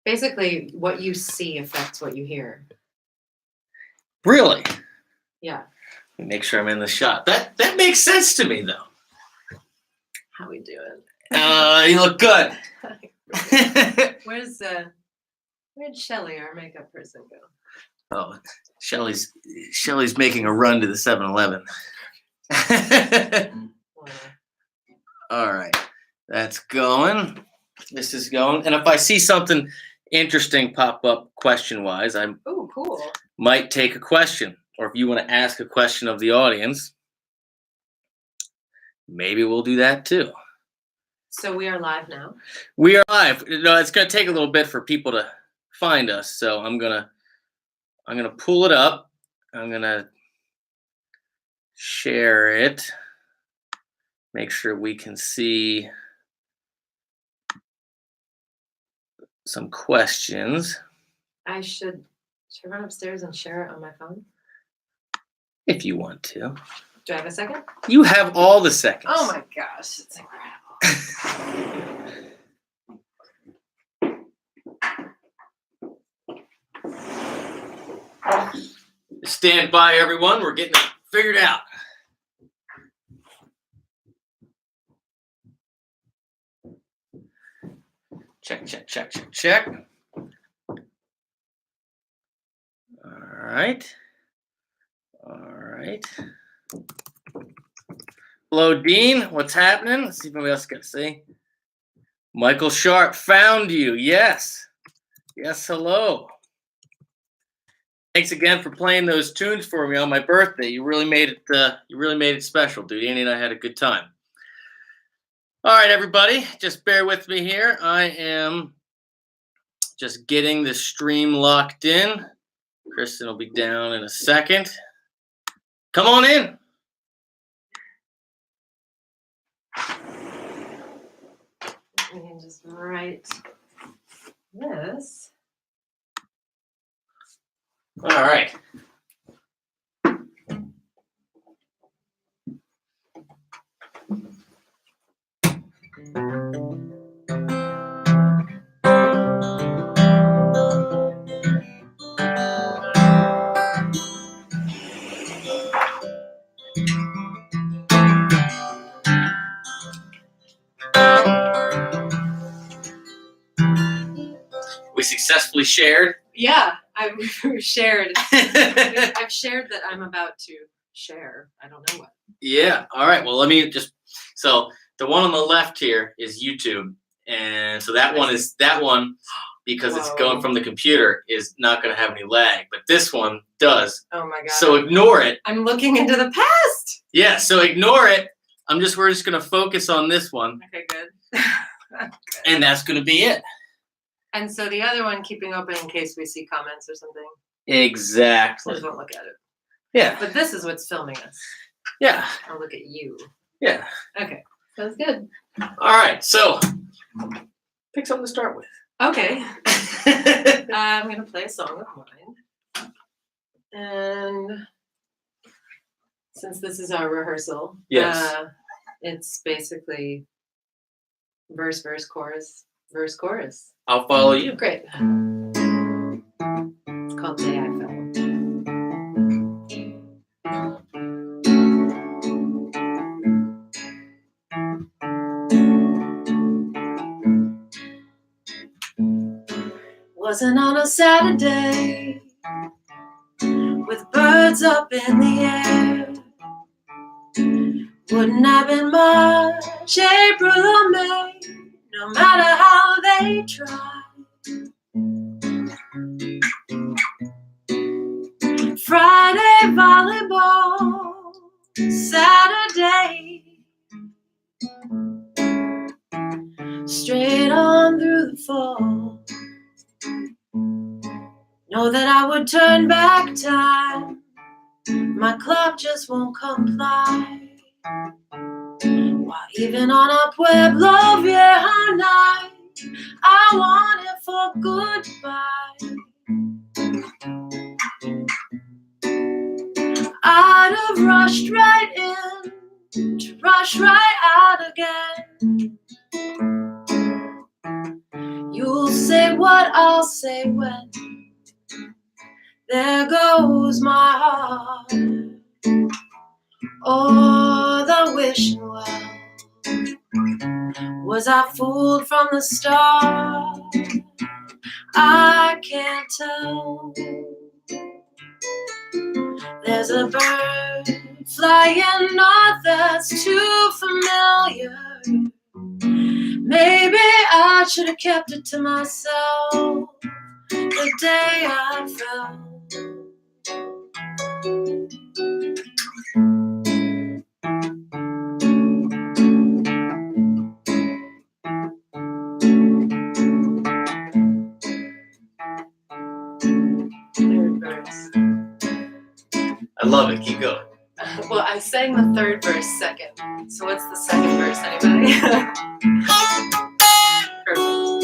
Basically, what you see affects what you hear. Really? Yeah. Let me make sure I'm in the shot. That makes sense to me, though. How we doing? You look good. Where'd Shelly, our makeup person, go? Oh, Shelly's making a run to the 7-Eleven. All right, that's going. This is going. And if I see something interesting pop up question-wise, I cool. might take a question. Or if you want to ask a question of the audience, maybe we'll do that too. So we are live now? We are live. No, it's going to take a little bit for people to find us. So I'm gonna pull it up. I'm gonna share it. Make sure we can see some questions. Should I run upstairs and share it on my phone? If you want to. Do I have a second? You have all the seconds. Oh my gosh, it's incredible. Stand by, everyone. We're getting it figured out. Check. All right. Hello, Dean. What's happening? Let's see if anybody else got to say. Michael Sharp found you. Yes. Hello. Thanks again for playing those tunes for me on my birthday. You really made it special, dude. Andy and I had a good time. All right, everybody, just bear with me here. I am just getting the stream locked in. Kristen will be down in a second. Come on in. We can just write this. All right. We successfully shared. Yeah, we've shared. I've shared that I'm about to share. I don't know what. Yeah. All right. Well, let me just. So the one on the left here is YouTube, and so that one because it's going from the computer is not going to have any lag, but this one does. Oh my god. So ignore it. I'm looking into the past. Yeah. So ignore it. We're just going to focus on this one. Okay. Good. And that's going to be it. And so the other one, keeping open in case we see comments or something. Exactly. Just won't look at it. Yeah. But this is what's filming us. Yeah. I'll look at you. Yeah. Okay. Sounds good. All right. So pick something to start with. Okay. I'm going to play a song of mine. And since this is our rehearsal, it's basically verse, chorus, verse, chorus. I'll follow you. Great. It's called Day I Fell. Wasn't on a Saturday with birds up in the air. Wouldn't have been March, April, or May, no matter how they tried. Friday volleyball, Saturday, straight on through the fall. Know that I would turn back time, my clock just won't comply. While even on a Pueblo Vieja night, I want it for goodbye. I'd have rushed right in to rush right out again. You'll say say what I'll say when there goes my heart. Oh, the wishing well. Was I fooled from the start? I can't tell. There's a bird flying north that's too familiar. Maybe I should have kept it to myself the day I fell. Third verse. I love it. Keep going. Well, I sang the third verse second. So what's the second verse, anybody? Perfect.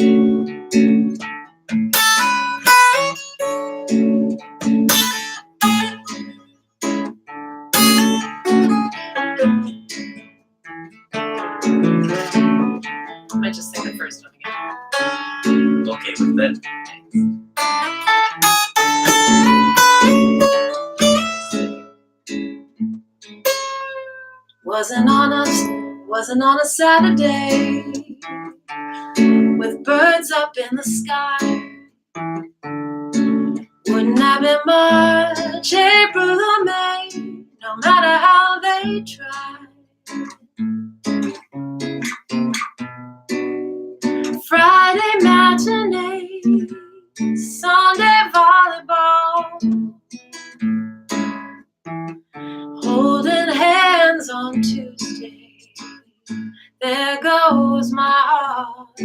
I might just sing the first one again. Okay with that. Wasn't on a Saturday with birds up in the sky. Wouldn't have been much April or May, no matter how they tried. Friday matinee, Sunday volleyball, holding hands on Tuesday. There goes my heart.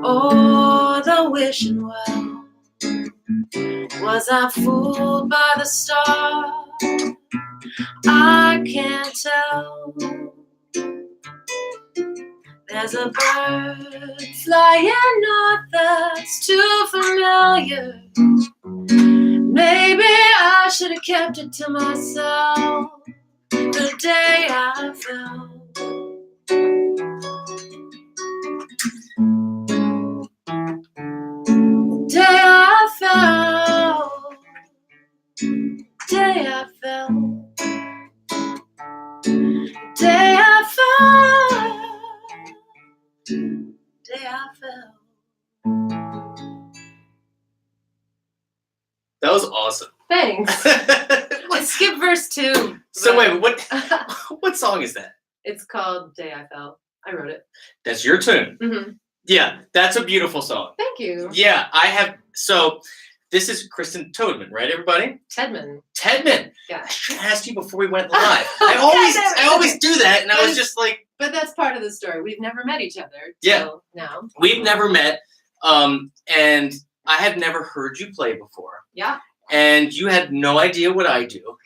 Oh, the wishing well. Was I fooled by the star? I can't tell. There's a bird flying north that's too familiar. Maybe I should have kept it to myself the day I fell. The day I fell. Day I fell. Day I fell. Day I fell. That was awesome. Thanks. Let's skip verse 2. So wait, what song is that? It's called Day I Fell. I wrote it. That's your tune. Mm-hmm. Yeah, that's a beautiful song. Thank you. Yeah, I have. So this is Kristen Toedtman, right, everybody? Toedtman. Toedtman. Yeah. I should have asked you before we went live. I always do that, and I was just like. But that's part of the story. We've never met each other. Yeah. Now. We've never met, and I had never heard you play before. Yeah. And you had no idea what I do,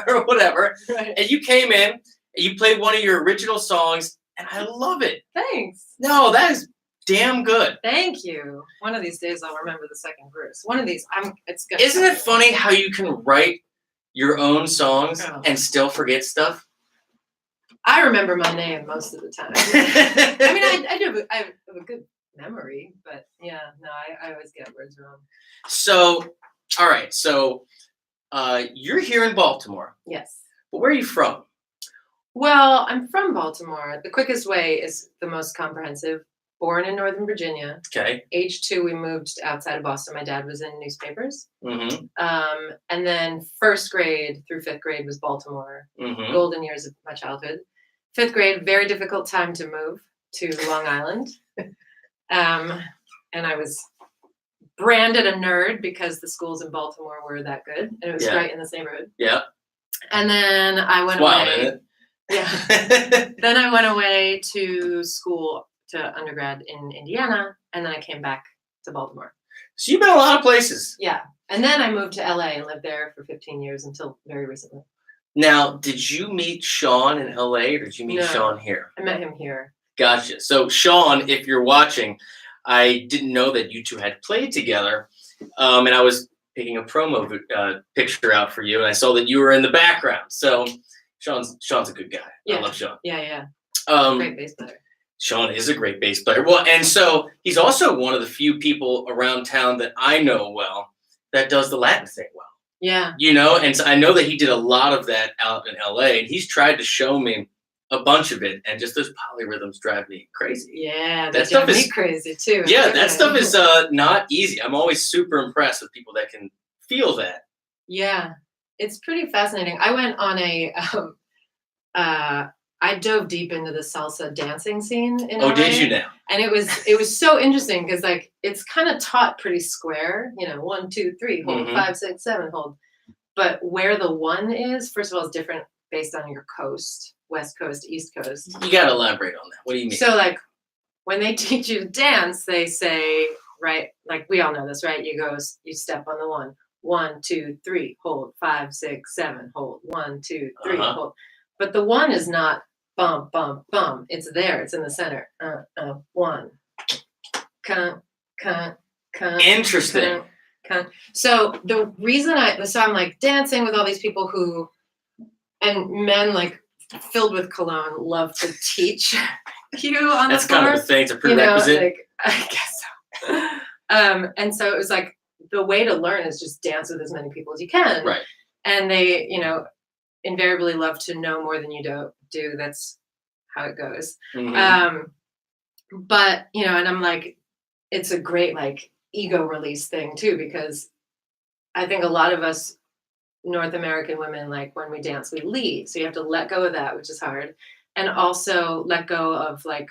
or whatever. Right. And you came in, and you played one of your original songs, and I love it. Thanks. No, that is damn good. Thank you. One of these days I'll remember the second verse. One of these, it's gonna. Isn't it funny how you can write your own songs Oh. and still forget stuff? I remember my name most of the time. I mean, I have a good memory, but yeah, no, I always get words wrong. So, all right. So, you're here in Baltimore, Yes. but where are you from? Well, I'm from Baltimore. The quickest way is the most comprehensive. Born in Northern Virginia. Okay. Age 2, we moved outside of Boston. My dad was in newspapers. Mm-hmm. And then 1st grade through 5th grade was Baltimore. Mm-hmm. Golden years of my childhood. 5th grade, very difficult time to move to Long Island. And I was branded a nerd because the schools in Baltimore were that good. And it was Yeah. right in this neighborhood. Yeah. And then I went Wow, away. isn't it? Yeah. Then I went away to school, to undergrad in Indiana. And then I came back to Baltimore. So you've been a lot of places. Yeah. And then I moved to LA and lived there for 15 years until very recently. Now, did you meet Sean in LA or did you meet No. Sean here? I met him here. Gotcha. So Sean, if you're watching, I didn't know that you two had played together. And I was picking a promo picture out for you, and I saw that you were in the background. So Sean's a good guy. Yeah. I love Sean. Yeah, yeah. Um, Great bass player. Sean is a great bass player. Well, and so he's also one of the few people around town that I know well that does the Latin thing well. Yeah. You know, and so I know that he did a lot of that out in LA, and he's tried to show me a bunch of it, and just those polyrhythms drive me crazy. Yeah, that stuff is crazy too. Yeah, that stuff is not easy. I'm always super impressed with people that can feel that. Yeah, it's pretty fascinating. I went on I dove deep into the salsa dancing scene in LA. Oh, did you now? And it was so interesting because like it's kind of taught pretty square, 1, 2, 3, hold, 5, 6, 7, hold. But where the one is, first of all, is different based on your coast, West Coast, East Coast. You got to elaborate on that. What do you mean? So like when they teach you to dance, they say, right, like we all know this, right? You step on the 1, 1, 2, 3, hold, 5, 6, 7, hold, 1, 2, 3, hold. But the 1 is not bum, bum, bum. It's there. It's in the center. 1. Interesting. So the reason I'm like dancing with all these people and men like filled with cologne love to teach you on That's the floor. kind of a thing. It's a prerequisite. I guess so. And so it was like the way to learn is just dance with as many people as you can. Right. And they, invariably love to know more than you do. That's how it goes. But, and I'm like, it's a great like ego release thing too, because I think a lot of us North American women, like when we dance, we lead. So you have to let go of that, which is hard. And also let go of like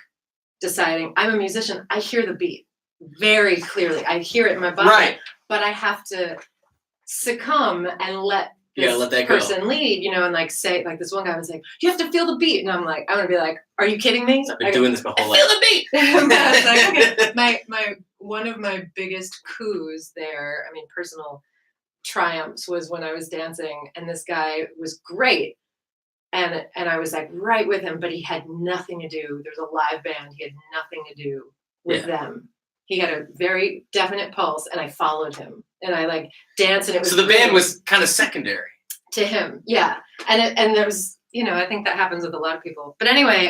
deciding I'm a musician. I hear the beat very clearly. I hear it in my body, right. But I have to succumb and let that person go. lead, and like say, like this one guy was like, you have to feel the beat. And I'm like, I want to be like, are you kidding me? I've been doing this my whole life. Feel the beat. But like, my one of my biggest coups there, I mean, personal triumphs was when I was dancing and this guy was great. And I was like right with him, but he had nothing to do. There's a live band. He had nothing to do with them. He had a very definite pulse and I followed him and I like danced and it was so the band was kind of secondary to him. Yeah. And there was, I think that happens with a lot of people, but anyway,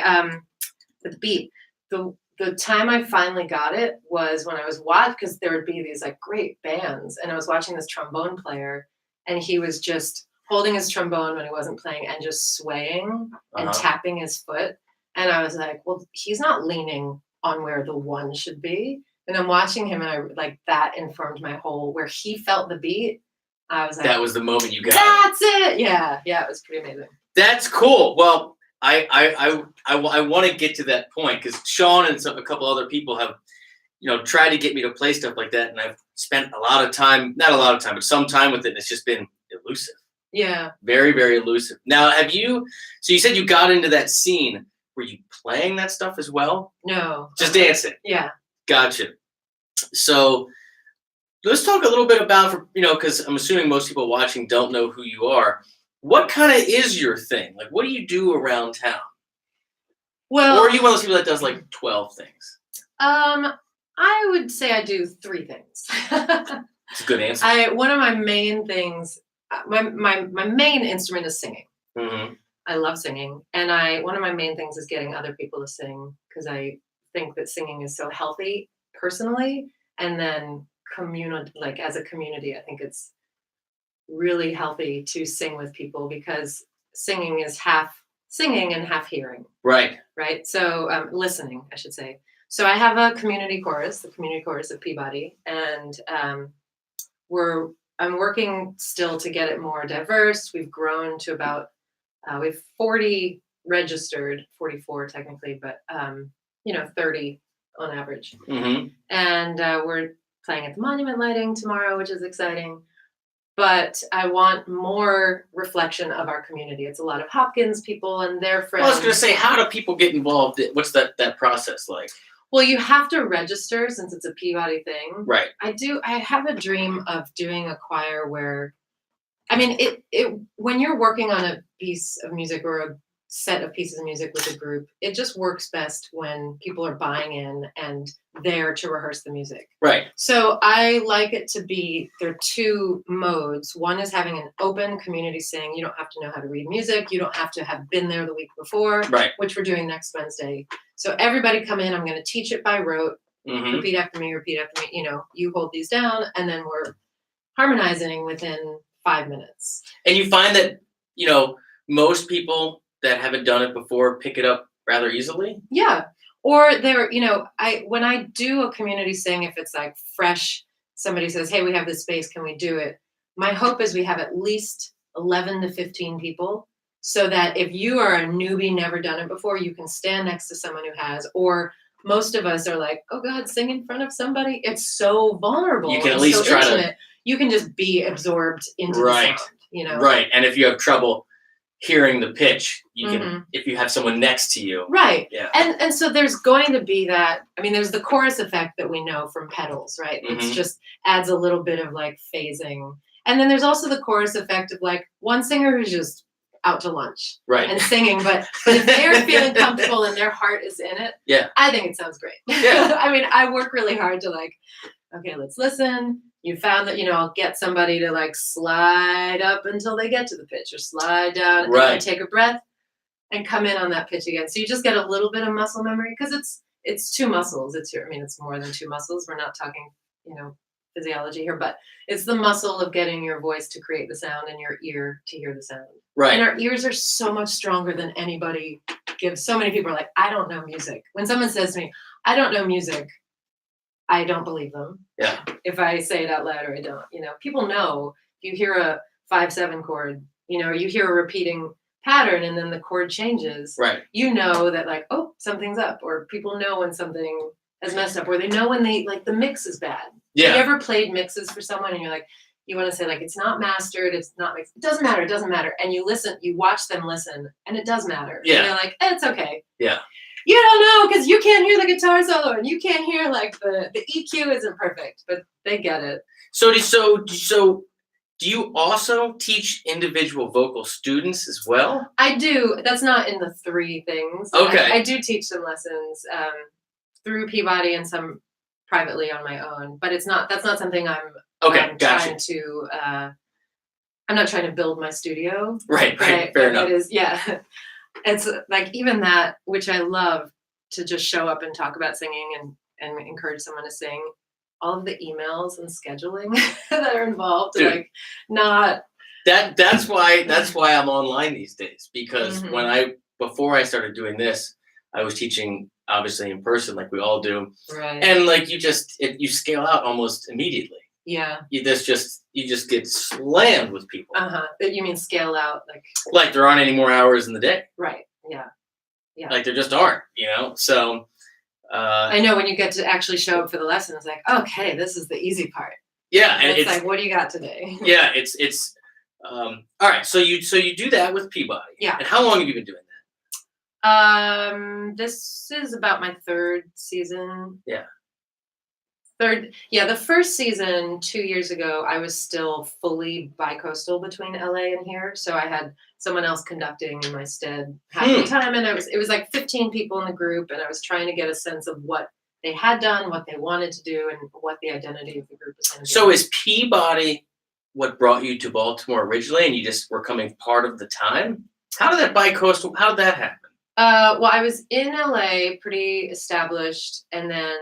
the beat, the time I finally got it was when I was watching, because there would be these like great bands and I was watching this trombone player and he was just holding his trombone when he wasn't playing and just swaying and tapping his foot. And I was like, well, he's not leaning on where the 1 should be. And I'm watching him and I like that informed my whole, where he felt the beat. I was like, that was the moment you got That's it. Yeah. It was pretty amazing. That's cool. Well, I want to get to that point because Sean and a couple other people have, tried to get me to play stuff like that. And I've spent not a lot of time, but some time with it. And it's just been elusive. Yeah. Very, very elusive. Now, so you said you got into that scene. Were you playing that stuff as well? No. Just dancing? Yeah. Gotcha. So let's talk a little bit about, because I'm assuming most people watching don't know who you are. What kind of is your thing? Like, what do you do around town? Well, or are you one of those people that does like 12 things? I would say I do 3 things. It's a good answer. One of my main things, my main instrument is singing. Mm-hmm. I love singing. And one of my main things is getting other people to sing because I think that singing is so healthy personally. And then like as a community, I think it's really healthy to sing with people because singing is half singing and half hearing. Right. So listening, I should say. So I have a community chorus, the community chorus of Peabody, and I'm working still to get it more diverse. We've grown to about we have 40 registered, 44 technically, but 30 on average. Mm-hmm. And we're playing at the Monument Lighting tomorrow, which is exciting. But I want more reflection of our community. It's a lot of Hopkins people and their friends. Well, I was going to say, how do people get involved? What's that process like? Well, you have to register since it's a Peabody thing. Right. I have a dream of doing a choir where, I mean, it when you're working on a piece of music or a set of pieces of music with a group, it just works best when people are buying in and there to rehearse the music. Right. So I like it to be, there are two modes. One is having an open community sing. You don't have to know how to read music. You don't have to have been there the week before, Right. which we're doing next Wednesday. So everybody come in. I'm going to teach it by rote. Mm-hmm. Repeat after me, you hold these down, and then we're harmonizing within 5 minutes. And you find that, most people that haven't done it before pick it up rather easily? Yeah. Or they're, when I do a community sing, if it's like fresh, somebody says, hey, we have this space, can we do it? My hope is we have at least 11 to 15 people, so that if you are a newbie, never done it before, you can stand next to someone who has, or most of us are like, oh God, sing in front of somebody. It's so vulnerable. You can at least try to. You can just be absorbed into the sound, Right. And if you have trouble hearing the pitch, you can, if you have someone next to you. Right. Yeah. And so there's going to be that, there's the chorus effect that we know from pedals, right? It's just adds a little bit of like phasing. And then there's also the chorus effect of like one singer who's just out to lunch and singing, but if they're feeling comfortable and their heart is in it, I think it sounds great. Yeah. I work really hard to like, okay, let's listen. You found that, I'll get somebody to like slide up until they get to the pitch, or slide down and then take a breath and come in on that pitch again. So you just get a little bit of muscle memory, because it's two muscles. It's more than two muscles. We're not talking, physiology here, but it's the muscle of getting your voice to create the sound and your ear to hear the sound. Right. And our ears are so much stronger than anybody gives. So many people are like, I don't know music. When someone says to me, I don't know music, I don't believe them. Yeah. If I say it out loud or I don't, people know. If you hear a 5/7 chord, or you hear a repeating pattern and then the chord changes, right? You know that like, oh, something's up, or people know when something has messed up, or they know when they like the mix is bad. Yeah. Have you ever played mixes for someone and you're like, you want to say like, it's not mastered, it's not mixed, it doesn't matter. And you listen, you watch them listen, and it does matter. Yeah. And they're like, it's okay. Yeah. You don't know, because you can't hear the guitar solo, and you can't hear like the EQ isn't perfect, but they get it. So do you also teach individual vocal students as well? I do. That's not in the three things. Okay. I do teach some lessons through Peabody and some privately on my own, but that's not something I'm trying to. I'm not trying to build my studio. Right. Fair enough. It is, yeah. It's like even that, which I love, to just show up and talk about singing and encourage someone to sing. All of the emails and scheduling that are involved, dude, like not. That's why I'm online these days, because before I started doing this, I was teaching obviously in person, like we all do, right? And like you scale out almost immediately. Yeah. You just get slammed with people. But you mean scale out like there aren't any more hours in the day. Right. Yeah. Yeah. Like there just aren't, So I know when you get to actually show up for the lesson, it's like, okay, this is the easy part. Yeah, and it's like, what do you got today? Yeah, it's all right. So you do that with Peabody. Yeah. And how long have you been doing that? This is about my third season. Yeah. The first season 2 years ago, I was still fully bicoastal between LA and here. So I had someone else conducting in my stead half the time. And it was like 15 people in the group. And I was trying to get a sense of what they had done, what they wanted to do, and what the identity of the group was going to be. So is Peabody what brought you to Baltimore originally, and you just were coming part of the time? How did that happen? Well, I was in LA, pretty established, and then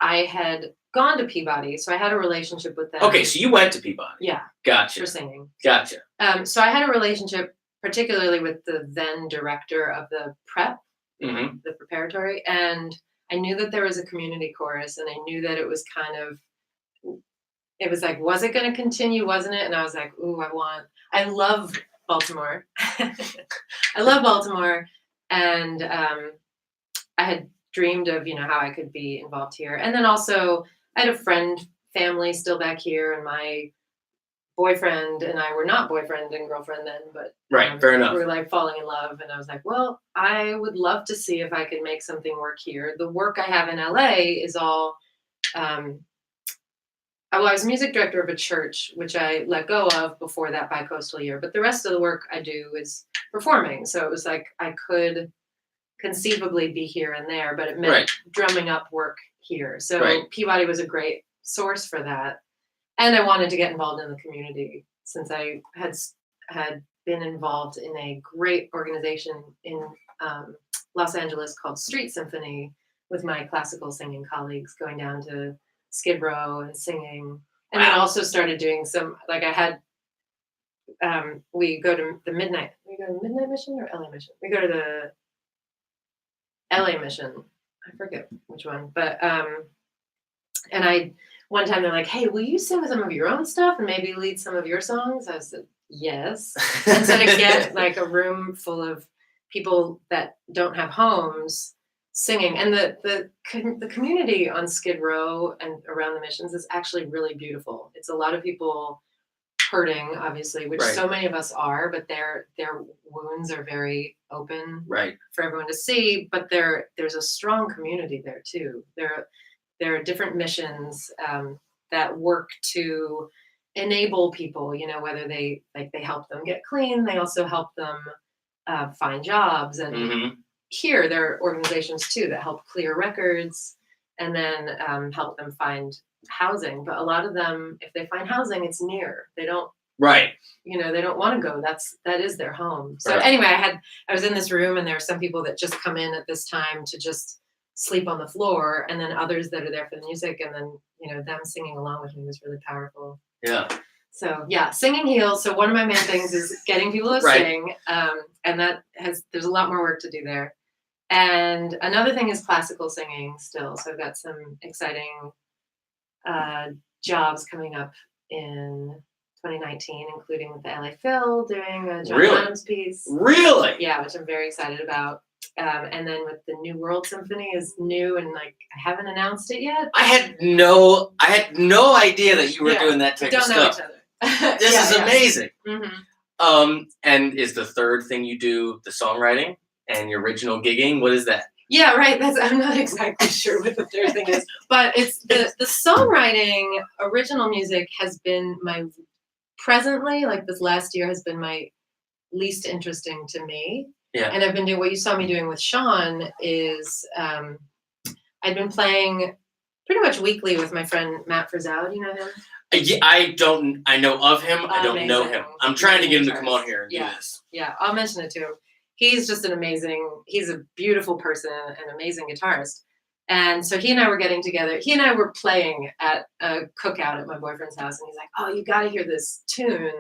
I had gone to Peabody, so I had a relationship with them. Okay, so you went to Peabody. Yeah. Gotcha. For singing. Gotcha. So I had a relationship, particularly with the then director of the prep, the preparatory, and I knew that there was a community chorus, and I knew that it was it was like, was it going to continue? Wasn't it? And I was like, ooh, I love Baltimore. I love Baltimore. And I had dreamed of, how I could be involved here. And then also I had a family still back here, and my boyfriend and I were not boyfriend and girlfriend then, but fair enough. We were like falling in love, and I was like, well, I would love to see if I could make something work here. The work I have in LA is all I was music director of a church, which I let go of before that Bicoastal year. But the rest of the work I do is performing. So it was like I could conceivably be here and there, but it meant drumming up work here. So Peabody was a great source for that. And I wanted to get involved in the community since I had been involved in a great organization in Los Angeles called Street Symphony with my classical singing colleagues, going down to Skid Row and singing. And then also started doing some, like I had, we go to the Midnight Mission or LA Mission? We go to the LA Mission. I forget which one, but, and one time they're like, hey, will you sing some of your own stuff and maybe lead some of your songs? I said, yes. And so to get like a room full of people that don't have homes singing, and the community on Skid Row and around the missions is actually really beautiful. It's a lot of people hurting, obviously, which so many of us are, but their wounds are very open for everyone to see. But there's a strong community there too. There are different missions that work to enable people, whether they help them get clean, they also help them find jobs. And here there are organizations too that help clear records and then help them find housing. But a lot of them, if they find housing, it's near. They don't they don't want to go. That is their home. So anyway, I was in this room and there are some people that just come in at this time to just sleep on the floor, and then others that are there for the music, and then them singing along with me was really powerful. Yeah. So yeah, singing heals. So one of my main things is getting people to sing, and there's a lot more work to do there. And another thing is classical singing still. So I've got some exciting jobs coming up in 2019, including with the LA Phil doing a John Adams piece. Really? Yeah, which I'm very excited about. And then with the New World Symphony is new, and like I haven't announced it yet. I had no idea that you were doing that type of stuff. We don't know each other. This is amazing. Mm-hmm. And is the third thing you do the songwriting and your original gigging? What is that? Yeah, right. I'm not exactly sure what the third thing is, but it's the songwriting. Original music has been presently, like this last year, has been my least interesting to me. Yeah. And I've been doing what you saw me doing with Sean is I've been playing pretty much weekly with my friend Matt Frizzau. Do you know him? Yeah, I know of him. I don't know him. I'm trying to get him to come on here and do this. Yeah, I'll mention it to him. He's just he's a beautiful person, an amazing guitarist. And so he and I were getting together. He and I were playing at a cookout at my boyfriend's house. And he's like, oh, you got to hear this tune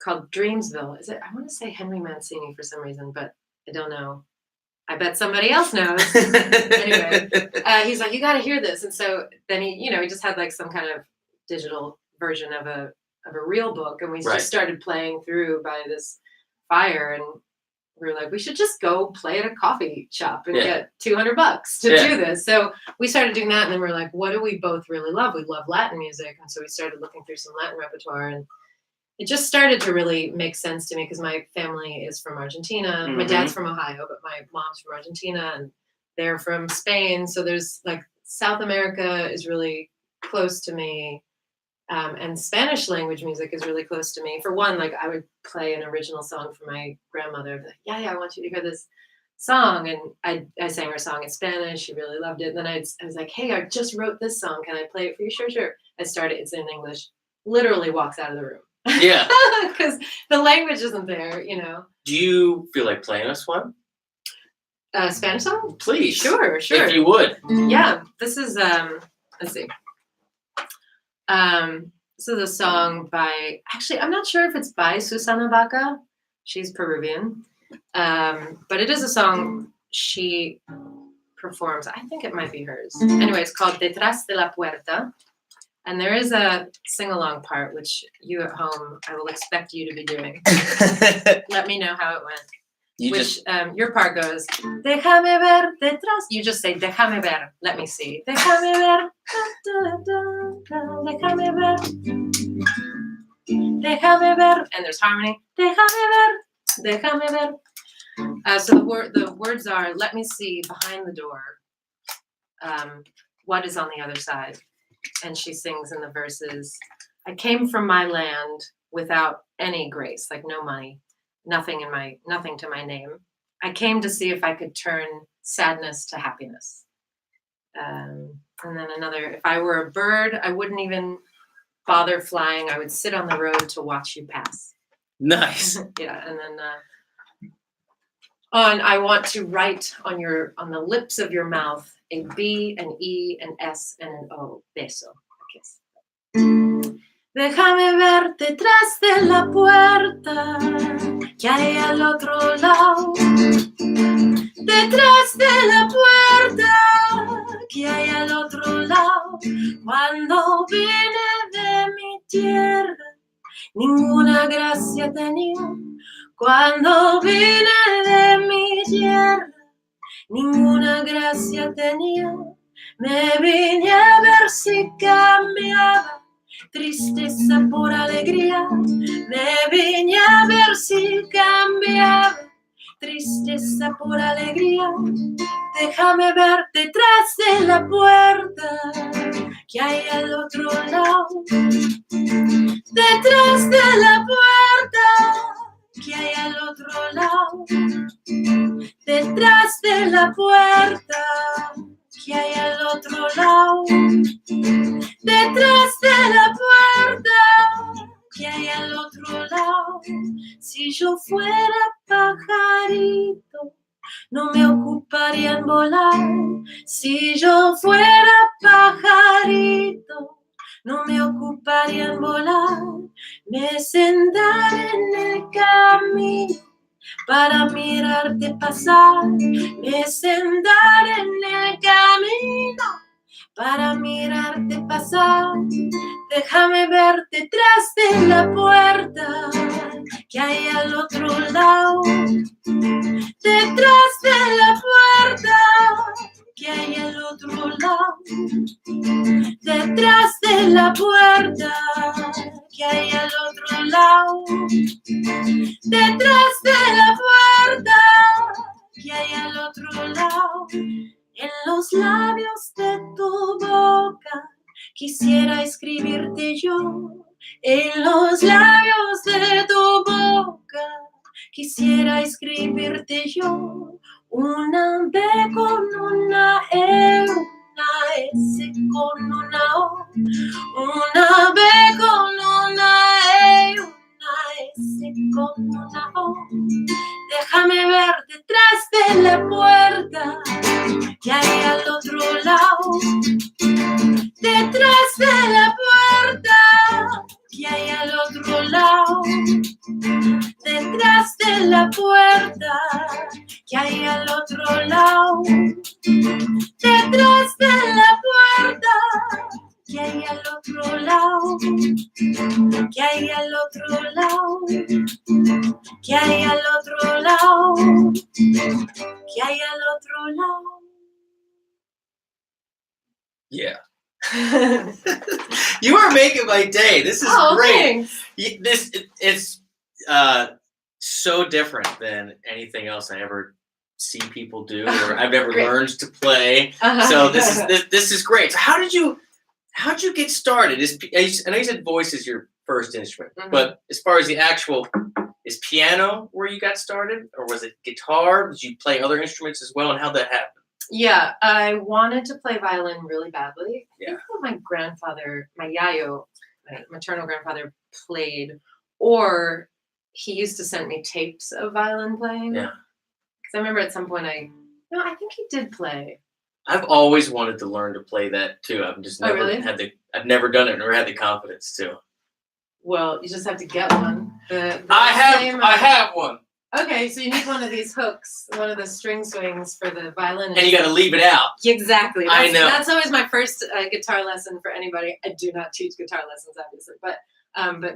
called Dreamsville. Is it? I want to say Henry Mancini for some reason, but I don't know. I bet somebody else knows. Anyway, he's like, you got to hear this. And so then he just had like some kind of digital version of a real book. And we just started playing through by this fire. And we were like, we should just go play at a coffee shop and get $200 to do this. So we started doing that. And then we're like, what do we both really love? We love Latin music. And so we started looking through some Latin repertoire, and it just started to really make sense to me because my family is from Argentina. Mm-hmm. My dad's from Ohio, but my mom's from Argentina, and they're from Spain. So there's like South America is really close to me. And Spanish language music is really close to me. For one, like I would play an original song for my grandmother. Like, yeah, I want you to hear this song. And I sang her song in Spanish. She really loved it. And then I was like, hey, I just wrote this song. Can I play it for you? Sure. It's in English. Literally walks out of the room. Yeah. Because the language isn't there, Do you feel like playing us one? Spanish song? Please. Sure. If you would. Yeah. This is, let's see. This is a song by, actually, I'm not sure if it's by Susana Baca. She's Peruvian. But it is a song she performs. I think it might be hers. Anyway, it's called Detrás de la Puerta. And there is a sing-along part, which you at home, I will expect you to be doing. Let me know how it went. Your part goes, déjame ver detrás. You just say, déjame ver. Let me see. Déjame ver. Déjame ver. Déjame ver. And there's harmony. Déjame ver. Déjame ver. So the words are, let me see behind the door what is on the other side. and she sings in the verses, I came from my land without any grace, like no money, nothing to my name. I came to see if I could turn sadness to happiness. And then another, if I were a bird, I wouldn't even bother flying. I would sit on the road to watch you pass. Nice. Yeah, and then I want to write on the lips of your mouth a B, an E, an S, and an O. Beso. A kiss. Déjame verte tras de la puerta que hay al otro lado. Detrás de la puerta que hay al otro lado. Cuando vine de mi tierra, ninguna gracia tenía. Cuando vine de mi tierra, ninguna gracia tenía. Me vine a ver si cambiaba tristeza por alegría. Me vine a ver si cambiaba tristeza por alegría. Déjame ver detrás de la puerta que hay al otro lado. Detrás de la puerta que hay al otro lado. Detrás de la puerta que hay al otro lado. Detrás de la puerta que hay al otro lado. Si yo fuera pajarito, no me ocuparía en volar. Si yo fuera pajarito, no me ocuparía en volar. Me sentaré en el camino para mirarte pasar. Me sentaré en el camino para mirarte pasar. Déjame ver detrás de la puerta que hay al otro lado. Detrás de la puerta que hay al otro lado. Detrás de la puerta que hay al otro lado. Detrás de la puerta que hay al otro lado. En los labios de tu boca quisiera escribirte yo. En los labios de tu boca quisiera escribirte yo. Una B con una E, una S con una O. Una B con una E, una S con una O. Déjame ver detrás de la puerta que hay al otro lado. Detrás de la puerta que hay al otro lado. Detrás de la puerta que hay al otro lado. Detrás de la puerta que hay al otro lado. Que hay al otro lado. Que hay al otro lado. Que hay al otro lado. Yeah. You are making my day. This is great. Thanks. It's so different than anything else I ever see people do or I've ever learned to play. So this is great. So how'd you get started? I know you said voice is your first instrument, but as far as the actual, is piano where you got started, or was it guitar? Did you play other instruments as well, and how'd that happen? Yeah, I wanted to play violin really badly. Yeah. I think my grandfather, my yayo, my maternal grandfather, played, or he used to send me tapes of violin playing. Yeah. Because I remember at some point I think he did play. I've always wanted to learn to play that too. I've just never I've never done it, never had the confidence to. Well, you just have to get one. I have one. Okay, so you need one of these hooks, one of the string swings for the violin. And you got to leave it out. Exactly. I know. That's always my first guitar lesson for anybody. I do not teach guitar lessons, obviously, but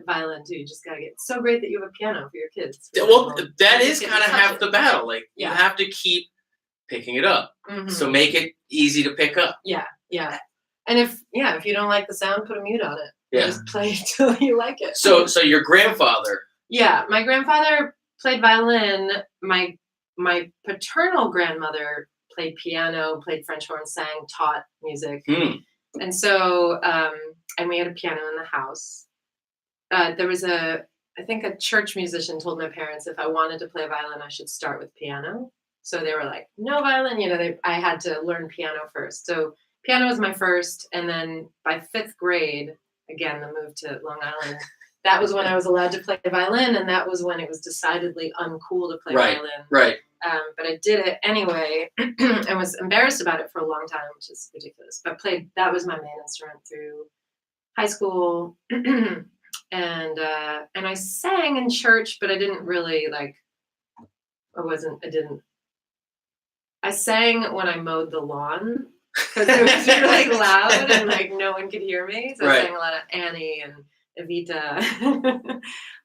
violin too. You just got to get. It's so great that you have a piano for your kids. Well, that is kind of half the battle. Like, you have to keep picking it up. Mm-hmm. So make it easy to pick up. Yeah, yeah. And if you don't like the sound, put a mute on it. Yeah. Just play it till you like it. So your grandfather. Yeah, my grandfather played violin. My paternal grandmother played piano, played French horn, sang, taught music. And so, and we had a piano in the house. There was I think a church musician told my parents if I wanted to play violin, I should start with piano. So they were like, no violin, I had to learn piano first. So piano was my first. And then by 5th grade, again, the move to Long Island, that was when I was allowed to play violin. And that was when it was decidedly uncool to play violin. Right. But I did it anyway and was embarrassed about it for a long time, which is ridiculous. But that was my main instrument through high school. And I sang in church, but I didn't really I sang when I mowed the lawn because it was really loud and no one could hear me. So I sang a lot of Annie and Evita.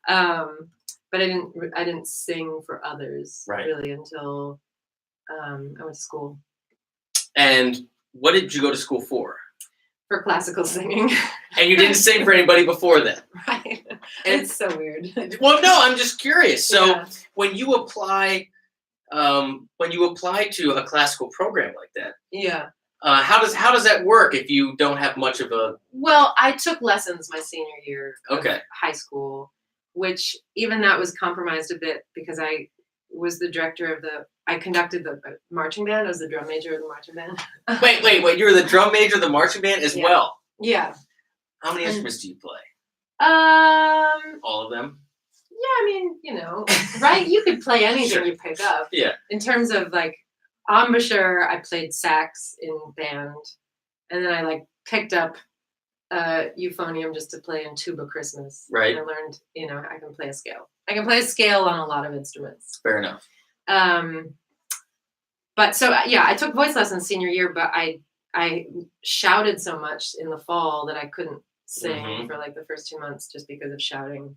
But I didn't sing for others really until I went to school. And what did you go to school for? For classical singing. And you didn't sing for anybody before then? Right. It's so weird. Well, no, I'm just curious. So when you apply to a classical program like that, how does that work if you don't have much of a? Well, I took lessons my senior year of high school, which even that was compromised a bit because I was the director of I conducted the marching band. I was the drum major of the marching band. Wait! You were the drum major of the marching band as well? Yeah. How many instruments do you play? All of them? Yeah, I mean, right? You could play anything you pick up. Yeah. In terms of embouchure, I played sax in band, and then I picked up euphonium just to play in tuba Christmas. Right. And I learned, I can play a scale. I can play a scale on a lot of instruments. Fair enough. But so I took voice lessons senior year, but I shouted so much in the fall that I couldn't sing for the first 2 months just because of shouting,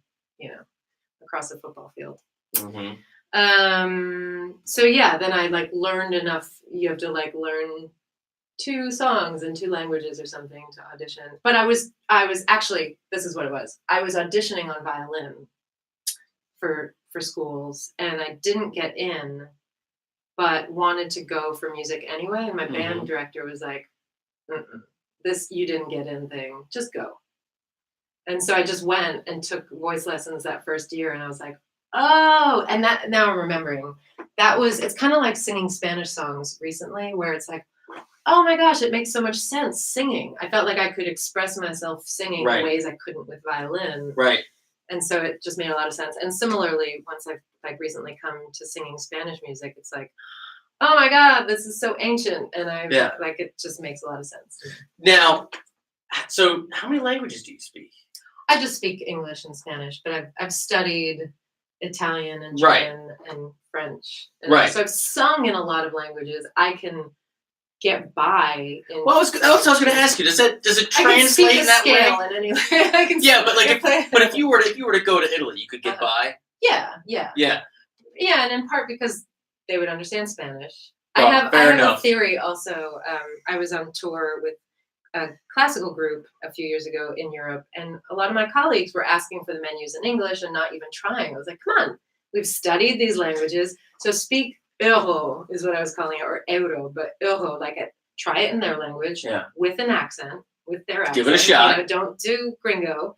across the football field. Mm-hmm. So then I learned enough. You have to learn 2 songs in 2 languages or something to audition. But I was actually, this is what it was. I was auditioning on violin for schools, and I didn't get in, but wanted to go for music anyway. And my band director was like, this you didn't get in thing, just go. And so I just went and took voice lessons that first year, and I was like, oh, and that now I'm remembering. It's kind of like singing Spanish songs recently, where it's like, oh my gosh, it makes so much sense singing. I felt like I could express myself singing in ways I couldn't with violin. Right. And so it just made a lot of sense. And similarly, once I've recently come to singing Spanish music, it's like, oh my God, this is so ancient. And it just makes a lot of sense. Now, so how many languages do you speak? I just speak English and Spanish, but I've studied Italian and German and French. And so I've sung in a lot of languages. I can get by. Well, that's what I was going to ask you. Does it translate in that way? In any way. But if you were to go to Italy, you could get by. Yeah. Yeah, and in part because they would understand Spanish. Well, I have enough. a theory also. I was on tour with a classical group a few years ago in Europe, and a lot of my colleagues were asking for the menus in English and not even trying. I was like, come on, we've studied these languages, so speak euro is what I was calling it, or euro, but euro, try it in their language with an accent, with their accent. Give it a shot. Don't do gringo.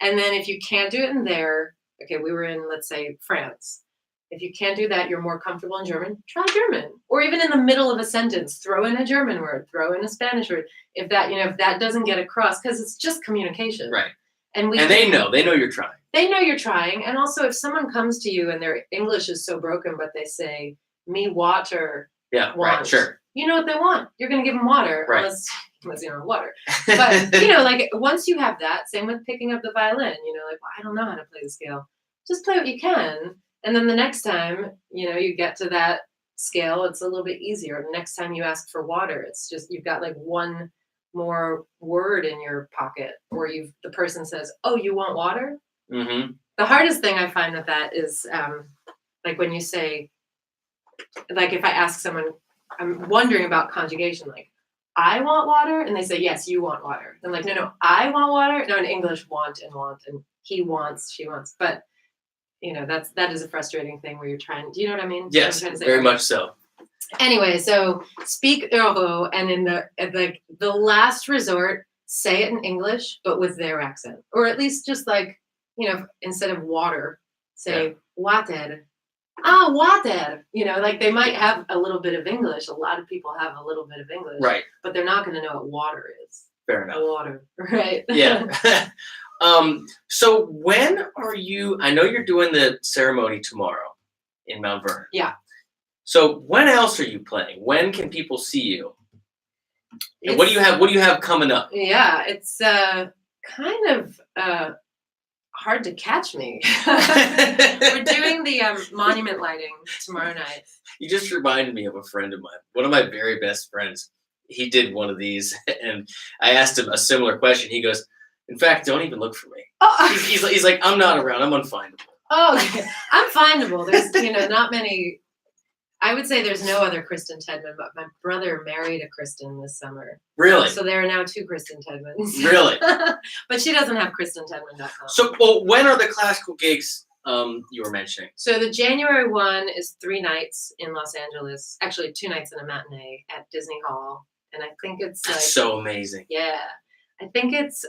And then if you can't do it in there, we were in, let's say, France. If you can't do that, you're more comfortable in German, try German. Or even in the middle of a sentence, throw in a German word, throw in a Spanish word. If that doesn't get across, because it's just communication. Right. And they know you're trying. They know you're trying. And also if someone comes to you and their English is so broken, but they say, me water. Yeah, right, sure. You know what they want. You're going to give them water, right. unless you don't have water. But, once you have that, same with picking up the violin, well, I don't know how to play the scale. Just play what you can. And then the next time, you get to that scale, it's a little bit easier. The next time you ask for water, it's just, you've got one more word in your pocket, or the person says, oh, you want water? Mm-hmm. The hardest thing I find with that is, when you say, if I ask someone, I'm wondering about conjugation, I want water, and they say, yes, you want water. I'm like, no, I want water. No, in English, want, and he wants, she wants. But, that is a frustrating thing where you're trying, do you know what I mean? Yes, very much so. Anyway, so speak Euro, and in the last resort, say it in English, but with their accent, or at least just like, instead of water, say water. Ah, water. Like they might have a little bit of English. A lot of people have a little bit of English, Right. but they're not going to know what water is. Fair enough. Water, right? Yeah. So when are you? I know you're doing the ceremony tomorrow in Mount Vernon. Yeah. So when else are you playing? When can people see you? And what do you have? What do you have coming up? Yeah, it's kind of hard to catch me. We're doing the monument lighting tomorrow night. You just reminded me of a friend of mine. One of my very best friends. He did one of these, and I asked him a similar question. He goes, "In fact, don't even look for me." Oh, he's like, "I'm not around. I'm unfindable." Oh, okay. I'm findable. There's not many. I would say there's no other Kristen Toedtman, but my brother married a Kristen this summer. Really? So there are now 2 Kristen Toedtmans. Really? But she doesn't have KristenToedtman.com. So, well, when are the classical gigs you were mentioning? So the January one is 3 nights in Los Angeles. Actually, 2 nights and a matinee at Disney Hall. And I think it's That's so amazing. Yeah. I think it's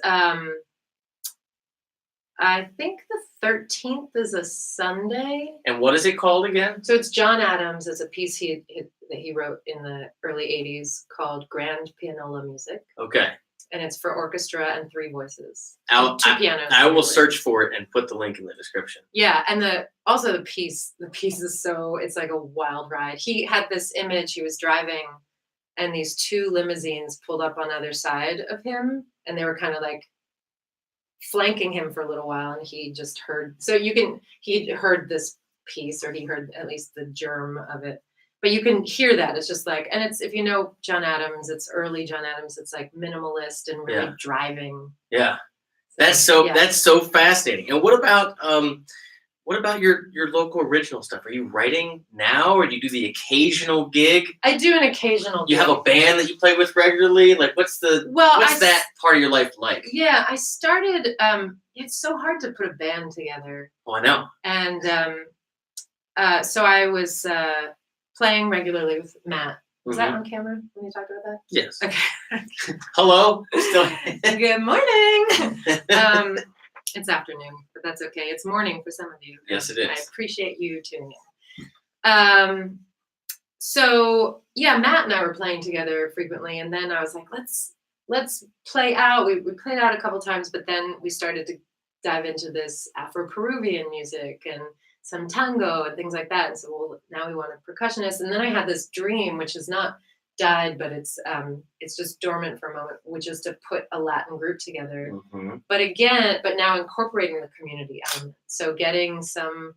I think the 13th is a Sunday. And what is it called again? So it's John Adams. It's a piece that he wrote in the early 80s called Grand Pianola Music. Okay. And it's for orchestra and 3 voices. 2 pianos. I will search for it and put the link in the description. Yeah, and the piece is it's like a wild ride. He had this image, he was driving, and these 2 limousines pulled up on either side of him, and they were kind of like flanking him for a little while, and he just heard. He heard this piece, or he heard at least the germ of it. But you can hear that. It's just like, and it's, if you know John Adams, it's early John Adams. It's like minimalist and really driving. Yeah, that's so fascinating. And what about your local original stuff? Are you writing now, or do you do the occasional gig? I do an occasional gig. You have a band that you play with regularly? Like, what's that part of your life like? Yeah, I started, it's so hard to put a band together. Oh, I know. And so I was playing regularly with Matt. Was that on camera when you talked about that? Yes. Okay. Hello? Still. Good morning. It's afternoon, but that's okay. It's morning for some of you. Yes, it is. I appreciate you tuning in. So yeah, Matt and I were playing together frequently, and then I was like, let's play out. We played out a couple times, but then we started to dive into this Afro-Peruvian music and some tango and things like that. And so, well, now we want a percussionist. And then I had this dream, which has not died, but it's just dormant for a moment, which is to put a Latin group together. Mm-hmm. But now incorporating the community element. So getting some,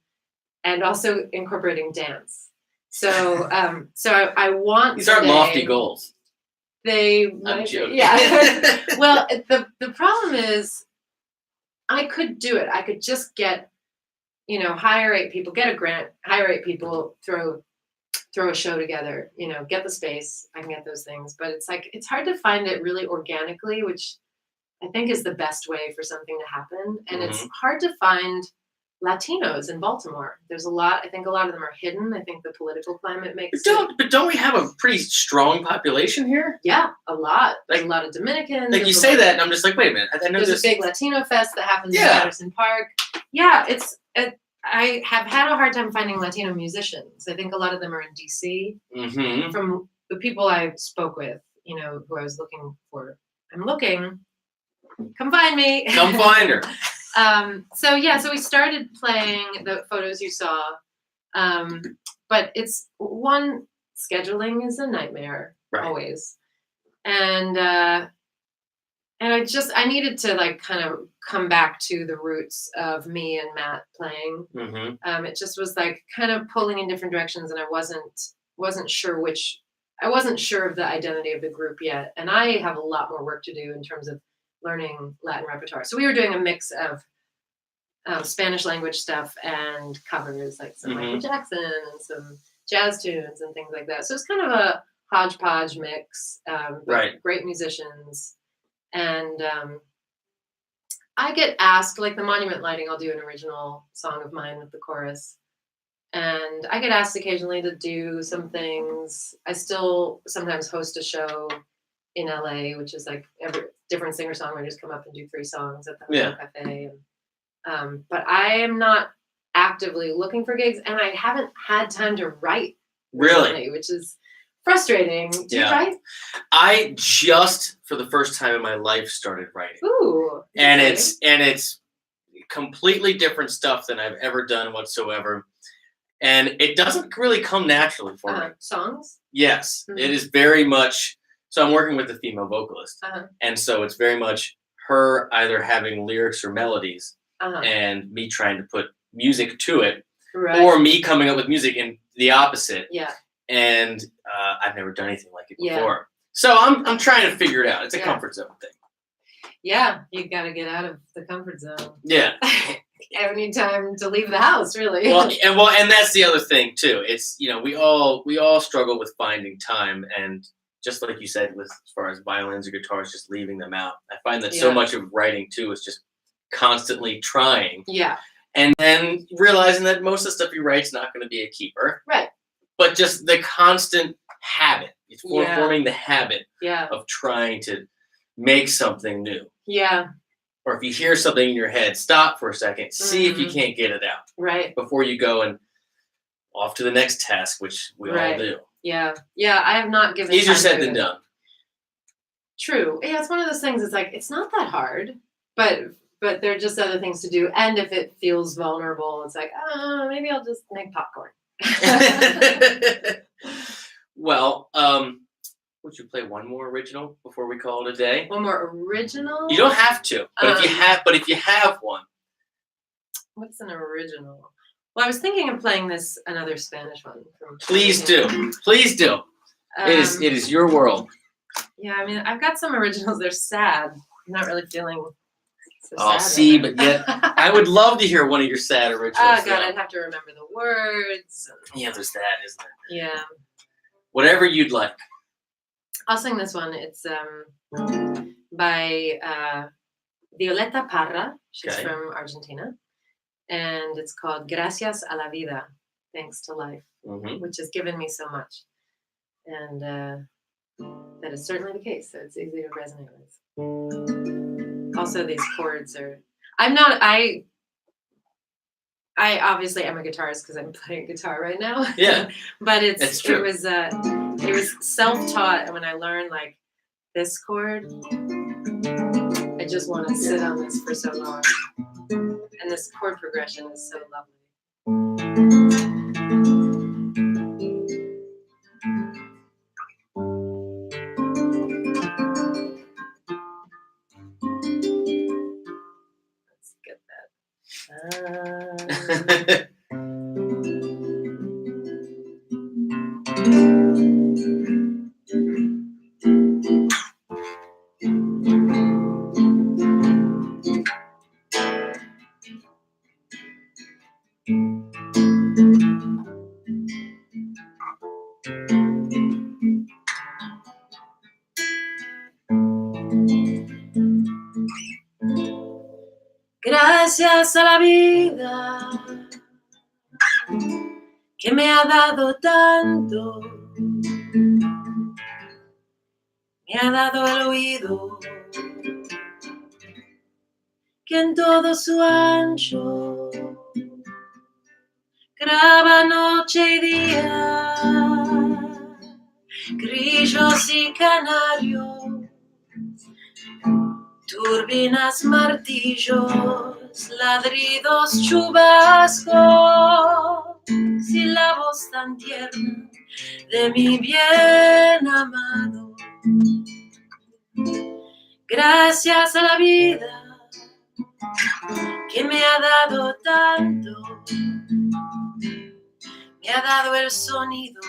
and also incorporating dance. So I want. These aren't lofty goals. They might be, yeah. Well, the problem is, I could do it. I could just get, hire 8 people, get a grant, hire 8 people, throw a show together, get the space. I can get those things, but it's hard to find it really organically, which I think is the best way for something to happen. And it's hard to find Latinos in Baltimore. There's a lot. I think a lot of them are hidden. I think the political climate makes. But don't we have a pretty strong population here? Yeah, a lot. There's a lot of Dominicans. Like you say that, and I'm just like, wait a minute. I know there's a big Latino fest that happens in Patterson Park. Yeah, I have had a hard time finding Latino musicians. I think a lot of them are in DC. Mm-hmm. From the people I spoke with, who I was looking for. I'm looking. Come find me. Come find her. So we started playing the photos you saw. But it's scheduling is a nightmare always. And I needed to kind of come back to the roots of me and Matt playing. Mm-hmm. It just was kind of pulling in different directions, and I wasn't sure I wasn't sure of the identity of the group yet. And I have a lot more work to do in terms of learning Latin repertoire. So we were doing a mix of Spanish language stuff and covers, like some Michael Jackson and some jazz tunes and things like that. So it's kind of a hodgepodge mix. Great musicians. And I get asked, like the monument lighting, I'll do an original song of mine with the chorus. And I get asked occasionally to do some things. I still sometimes host a show in LA, which is like every different singer-songwriters come up and do 3 songs at the Hotel Cafe. And, but I am not actively looking for gigs, and I haven't had time to write recently, which is frustrating. Do you write? I just, for the first time in my life, started writing. Ooh. And it's completely different stuff than I've ever done whatsoever. And it doesn't really come naturally for me. Songs? Yes. Mm-hmm. It is very much, so I'm working with a female vocalist. And so it's very much her either having lyrics or melodies and me trying to put music to it, or me coming up with music in the opposite. Yeah. And I've never done anything like it before. So I'm trying to figure it out. It's a comfort zone thing. Yeah. You got to get out of the comfort zone. Yeah. Any time to leave the house, really. And that's the other thing too. It's, we all struggle with finding time, and just like you said, with as far as violins or guitars, just leaving them out. I find that so much of writing too is just constantly trying. Yeah. And then realizing that most of the stuff you write is not going to be a keeper. Right. But just the constant habit. It's forming the habit of trying to make something new. Yeah. Or if you hear something in your head, stop for a second, see if you can't get it out. Right. Before you go and off to the next task, which we all do. Yeah. Yeah, I have not given Easier said than done. True. Yeah, it's one of those things, it's like, it's not that hard, but there are just other things to do. And if it feels vulnerable, it's like, maybe I'll just make popcorn. Well, would you play one more original before we call it a day? One more original? You don't have to, but if you have one. What's an original? Well, I was thinking of playing another Spanish one. Please do. Please do. It is your world. Yeah, I mean, I've got some originals. They're sad. I'm not really feeling so sad. Oh, see, but yet I would love to hear one of your sad originals. Oh, God, I'd have to remember the words. Yeah, there's that, isn't there? Yeah. Whatever you'd like. I'll sing this one. It's by Violeta Parra. She's from Argentina. And it's called Gracias a la vida, thanks to life, which has given me so much. And that is certainly the case, so it's easy to resonate with. Also, these chords are... I obviously am a guitarist because I'm playing guitar right now. Yeah. But it was self-taught, and when I learned like this chord, I just want to sit on this for so long. And this chord progression is so lovely. Let's get that. Gracias a la vida que me ha dado tanto, me ha dado el oído que en todo su ancho graba noche y día, grillos y canarios, turbinas, martillos, ladridos, chubascos y la voz tan tierna de mi bien amado. Gracias a la vida que me ha dado tanto, me ha dado el sonido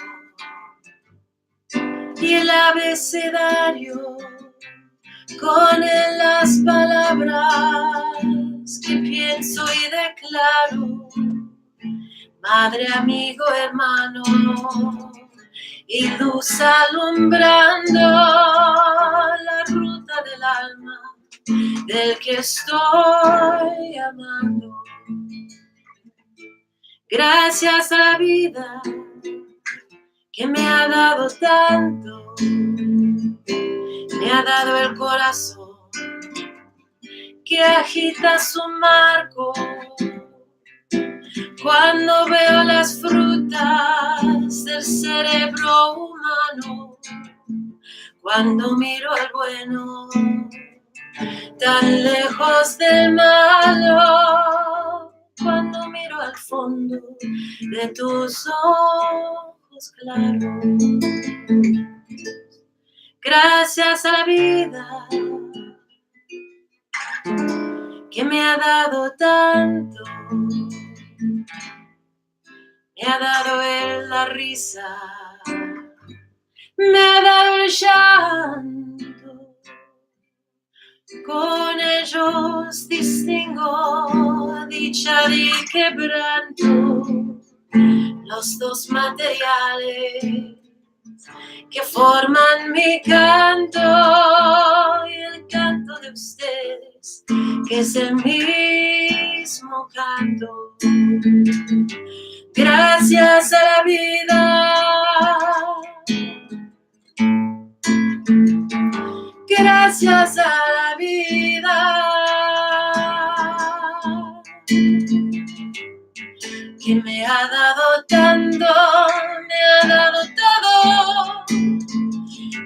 y el abecedario, con él las palabras que pienso y declaro, madre, amigo, hermano, y luz alumbrando la ruta del alma del que estoy amando. Gracias a la vida que me ha dado tanto, me ha dado el corazón que agita su marco. Cuando veo las frutas del cerebro humano, cuando miro al bueno, tan lejos del malo, cuando miro al fondo de tus ojos claros. Gracias a la vida que me ha dado tanto, me ha dado él la risa, me ha dado el llanto. Con ellos distingo dicha y quebranto, los dos materiales que forman mi canto y el canto de ustedes, que es el mismo canto. Gracias a la vida, gracias a la vida que me ha dado tanto, me ha dado todo.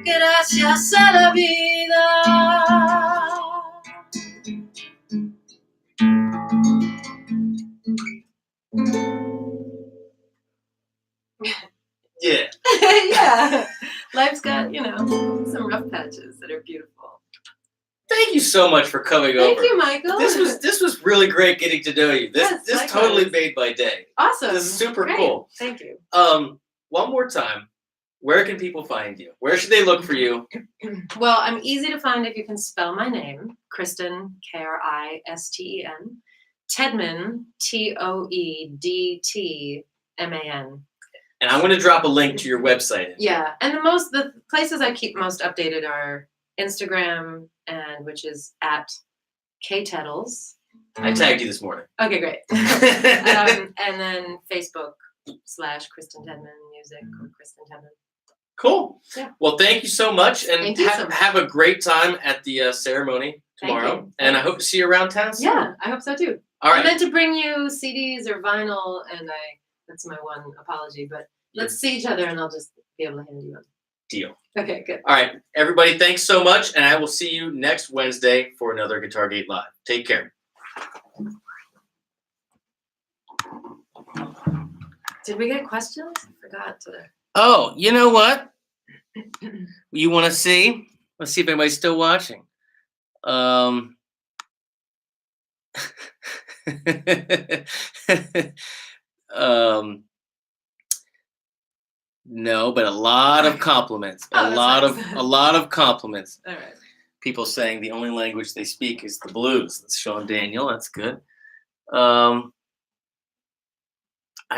Gracias a la vida. Yeah. Yeah. Life's got, some rough patches that are beautiful. Thank you so much for coming over. Thank you, Michael. This was really great getting to know you. This Yes, totally made my day. Awesome. This is super Great. cool. Thank you. One more time, where can people find you? Where should they look for you? Well, I'm easy to find if you can spell my name. Kristen, Kristen. Toedtman, Toedtman. And I'm going to drop a link to your website. Yeah, and the places I keep most updated are Instagram, and which is at Toedtman. I tagged you this morning. Okay, great. And then Facebook / Kristen Toedtman Music or Kristen Toedtman. Cool. Yeah. Well, thank you so much, and so have a great time at the ceremony tomorrow. And I hope to see you around town soon. Yeah, I hope so too. All right. I meant to bring you CDs or vinyl, and that's my one apology, but let's see each other and I'll just be able to hand you one. Deal. Okay, good. All right, everybody, thanks so much, and I will see you next Wednesday for another Guitar Gate Live. Take care. Did we get questions? I forgot to. Oh, you know what? You want to see? Let's see if anybody's still watching. No, but a lot of compliments. Oh, a lot nice. of compliments. All right. People saying the only language they speak is the blues. That's Sean Daniel. That's good. I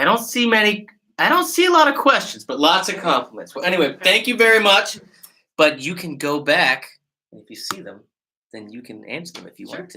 don't see a lot of questions, but lots of compliments. Well, anyway, thank you very much. But you can go back, and if you see them, then you can answer them if you want to.